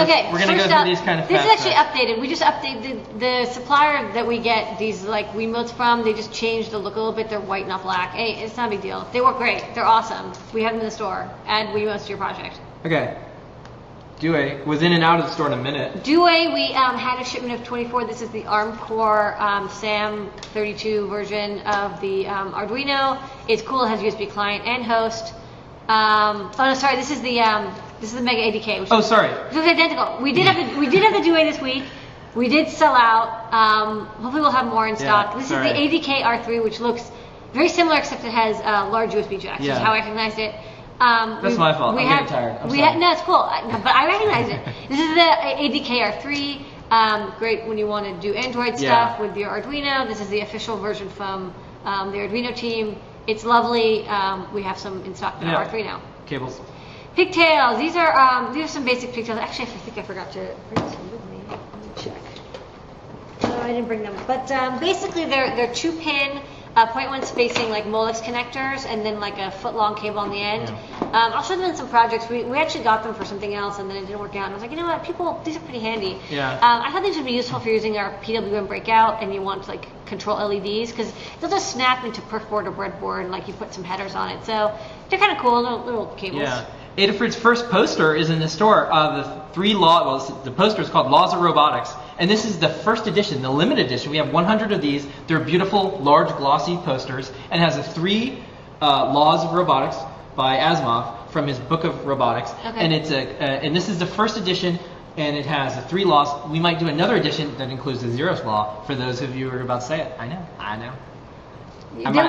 Okay, we're gonna go first through up, these kind of this fast. is actually updated. We just updated the supplier that we get these like Wiimotes from. They just changed the look a little bit. They're white, not black. Hey, it's not a big deal. They work great. They're awesome. We have them in the store. Add Wiimotes to your project. Okay. Due was in and out of the store in a minute. Due, we had a shipment of 24. This is the ARM Core SAM32 version of the Arduino. It's cool. It has USB client and host. Oh no, sorry. This is the Mega ADK. Which sorry. It looks identical. We did have the Due this week. We did sell out. Hopefully we'll have more in stock. This is the ADK R3, which looks very similar, except it has large USB jacks. Yeah. Which is how I recognized it. That's my fault. I'm getting tired. I'm sorry. No, it's cool. But I recognize it. This is the ADK R3. Great when you want to do Android stuff with your Arduino. This is the official version from the Arduino team. It's lovely. We have some in stock for R3 now. Cables. Pigtails. These are some basic pigtails. Actually, I think I forgot to bring this one with me. Let me check. No, I didn't bring them. But basically, they're 2-pin. 0.1 spacing like Molex connectors and then like a foot-long cable on the end. I'll show them in some projects. We actually got them for something else and then it didn't work out. And I was like, you know what, these are pretty handy. Yeah. I thought these would be useful for using our PWM breakout and you want to like control LEDs because they'll just snap into perf board or breadboard and like you put some headers on it. So they're kind of cool, little cables. Yeah. Adafruit's first poster is in the store. The poster is called Laws of Robotics. And this is the first edition, the limited edition. We have 100 of these. They're beautiful, large, glossy posters. And it has the 3 Laws of Robotics by Asimov from his Book of Robotics. Okay. And and this is the first edition, and it has the 3 laws. We might do another edition that includes the zeroth law for those of you who are about to say it. I know. There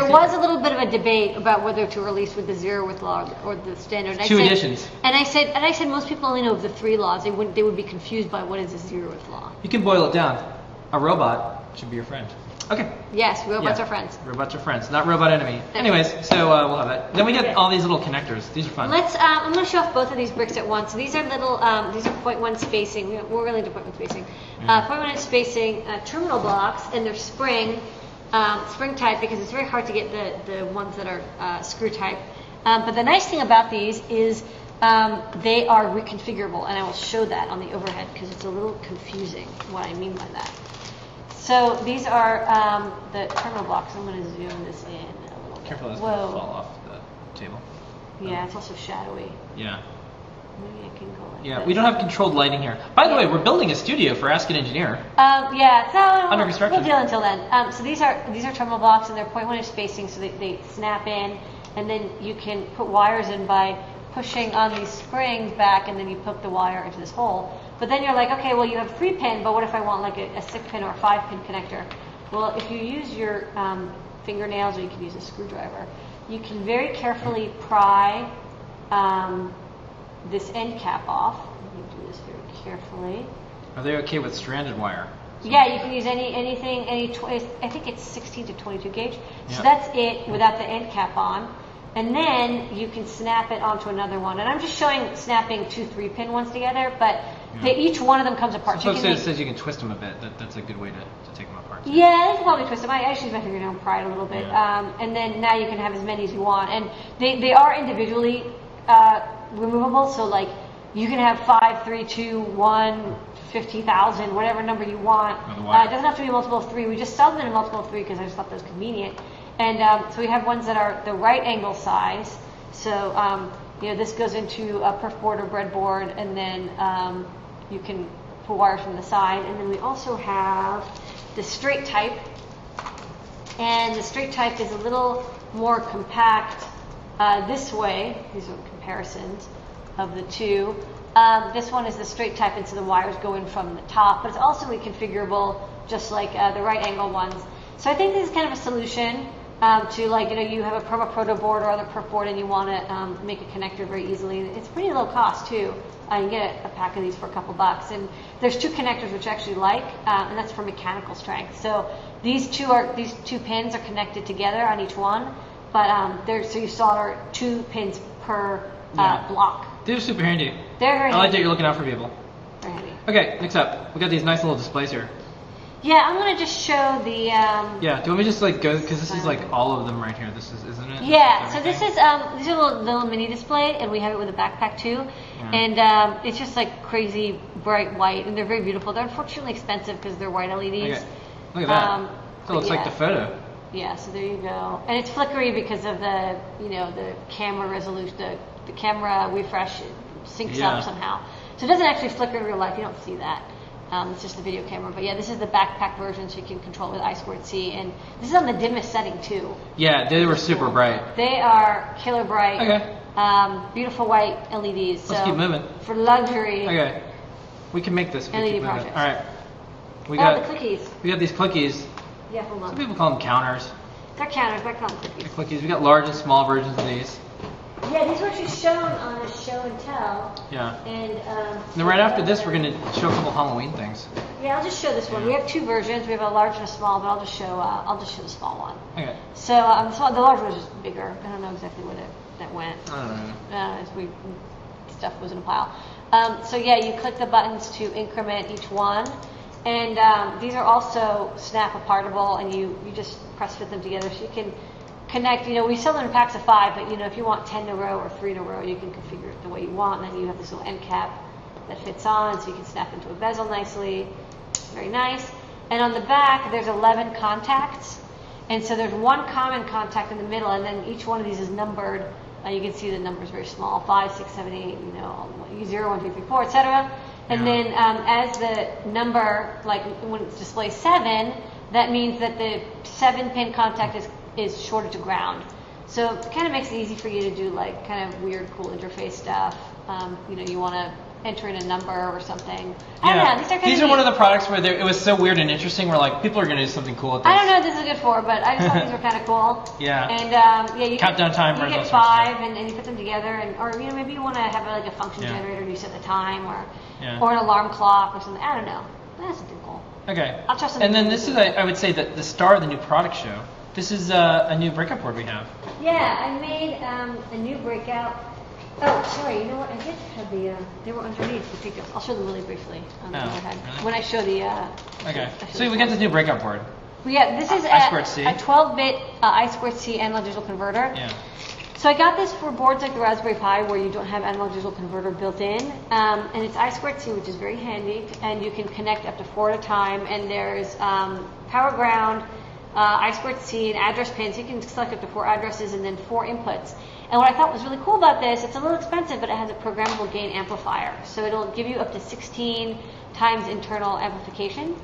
was a little bit of a debate about whether to release with the zeroth law or the standard. Two editions. And I said most people only know of the 3 laws. They would be confused by what is the zeroth law. You can boil it down. A robot should be your friend. Okay. Yes, robots are friends. Robots are friends, not robot enemy. Anyways, so we'll have that. Then we get all these little connectors. These are fun. I'm going to show off both of these bricks at once. So these are little, these are 0.1 spacing. We're really into 0.1 spacing. 0.1 spacing terminal blocks, and they're spring type because it's very hard to get the ones that are screw type. But the nice thing about these is they are reconfigurable, and I will show that on the overhead because it's a little confusing what I mean by that. So these are the terminal blocks. I'm going to zoom this in a little bit. Careful, it's going to fall off the table. Yeah, it's also shadowy. Yeah. Maybe I can go like Yeah, this. we don't have controlled lighting here. By the way, we're building a studio for Ask an Engineer. Yeah, so Under construction. We'll deal until then. So these are terminal blocks, and they're 0.1 inch spacing, so they snap in, and then you can put wires in by pushing on these springs back, and then you poke the wire into this hole. But then you're like, okay, well you have 3-pin, but what if I want like a 6-pin or a 5-pin connector? Well, if you use your fingernails, or you can use a screwdriver, you can very carefully pry this end cap off. Let me do this very carefully. Are they okay with stranded wire? Yeah, you can use anything, I think it's 16 to 22 gauge. So Yep. that's it without the end cap on. And then you can snap it onto another one. And I'm just showing snapping 2 3-pin ones together, but each one of them comes apart. Some folks says you can twist them a bit. That's a good way to take them apart. Yeah, you can probably twist them. I actually use my fingernail and pry it a little bit. Yeah. And then now you can have as many as you want. And they are individually removable, so like you can have 5, 3, 2, 1, 50,000, whatever number you want. It doesn't have to be a multiple of 3. We just sell them in a multiple of 3 because I just thought that was convenient. And so we have ones that are the right angle size. So this goes into a perf board or breadboard, and then you can pull wires from the side. And then we also have the straight type. And the straight type is a little more compact this way. These are comparisons of the two. This one is the straight type, and so the wires go in from the top, but it's also reconfigurable, just like the right angle ones. So I think this is kind of a solution to, like, you have a Perma Proto board or other perf board, and you want to make a connector very easily. It's pretty low cost too. You get a pack of these for a couple bucks, and there's 2 connectors which I actually like, and that's for mechanical strength. So these two pins are connected together on each one, but so you solder 2 pins per block. They're super handy. They're very I like handy. that you're looking out for people. Very handy. Okay, next up, we got these nice little displays here. Yeah, I'm gonna just show the. Yeah, do you want me to just like go, because this is like all of them right here. This is, isn't it? Yeah, so Everything? this is these are a little mini display, and we have it with a backpack too. And it's just like crazy bright white, and they're very beautiful. They're unfortunately expensive because they're white LEDs. Okay. Look at that. That looks like the photo. Yeah, so there you go. And it's flickery because of the, the camera resolution, the camera refresh syncs up somehow. So it doesn't actually flicker in real life. You don't see that. It's just the video camera. But yeah, this is the backpack version, so you can control it with I2C. And this is on the dimmest setting too. Yeah, they were super bright. They are killer bright. Okay. Beautiful white LEDs. Let's keep moving. For luxury. Okay. We can make this. LED projects. All right. We got the clickies. We got these clickies. Yeah, hold on. Some people call them counters. They're counters, but I call them clickies. They're clickies. We got large and small versions of these. Yeah, these were actually shown on a show and tell. Yeah. And then right after this, we're going to show a couple Halloween things. Yeah, I'll just show this one. We have two versions. We have a large and a small, but I'll just show the small one. Okay. So the large one is just bigger. I don't know exactly what that went. I don't know. Stuff was in a pile. So yeah, you click the buttons to increment each one. And these are also snap apartable, and you just press fit them together so you can connect. We sell them in packs of 5, but if you want 10 in a row or 3 in a row, you can configure it the way you want. And then you have this little end cap that fits on, so you can snap into a bezel nicely. Very nice. And on the back, there's 11 contacts, and so there's one common contact in the middle, and then each one of these is numbered. You can see the numbers very small: 5, 6, 7, 8. 0, 1, 2, 3, 4, etc. And then as the number, like when it's displayed 7, that means that the 7-pin contact is shorted to ground. So it kind of makes it easy for you to do like kind of weird, cool interface stuff. You want to enter in a number or something. I don't know. These are one of the products where it was so weird and interesting. Where like people are going to do something cool with this. I don't know what this is good for, but I just thought these were kind of cool. Yeah. And you countdown timers. You get 5, and you put them together, or maybe you want to have like a function generator, and you set the time, or an alarm clock or something. I don't know. That's something cool. Okay. I'll try something. And then this is, I would say, that the star of the new product show. This is a new breakout board we have. Yeah, I made a new breakout. Oh, sorry. You know what? I did have they were underneath the pickups. I'll show them really briefly on the overhead. Really? When I show the. Okay. So we got this new breakout board. This is I2C. a 12-bit I2C analog digital converter. Yeah. So I got this for boards like the Raspberry Pi where you don't have analog digital converter built in. And it's I2C, which is very handy. And you can connect up to 4 at a time. And there's power ground, I2C, and address pins. You can select up to 4 addresses and then 4 inputs. And what I thought was really cool about this, it's a little expensive, but it has a programmable gain amplifier. So it'll give you up to 16 times internal amplification.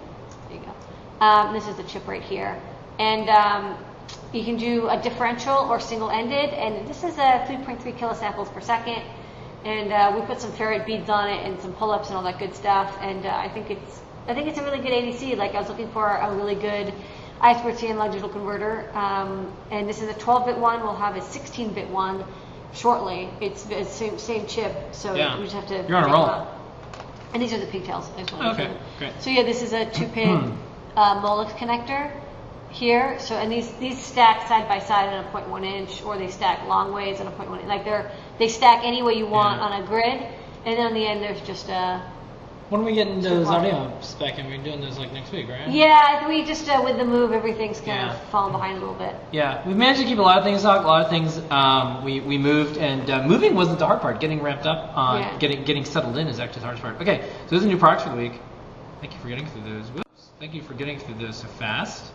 There you go. This is the chip right here. And you can do a differential or single-ended. And this is a 3.3 kilosamples per second. And we put some ferrite beads on it and some pull-ups and all that good stuff. And I think it's a really good ADC. Like I was looking for a really good I2C analog digital converter, and this is a 12-bit one. We'll have a 16-bit one shortly. It's the same chip, so we just have to. You're on a roll. And these are the pigtails. Okay, great. So yeah, this is a 2-pin Molex connector here. So and these stack side by side on a 0.1 inch, or they stack long ways on a 0.1 inch. Like they stack any way you want on a grid, and then on the end there's just a. When are we getting those audio spec? And we're doing those like next week, right? Yeah, we just with the move, everything's kind of fallen behind a little bit. Yeah, we've managed to keep a lot of things out. A lot of things we moved, and moving wasn't the hard part. Getting ramped up on getting settled in is actually the hardest part. Okay, so those are new products for the week. Thank you for getting through those. Whoops. Thank you for getting through those so fast.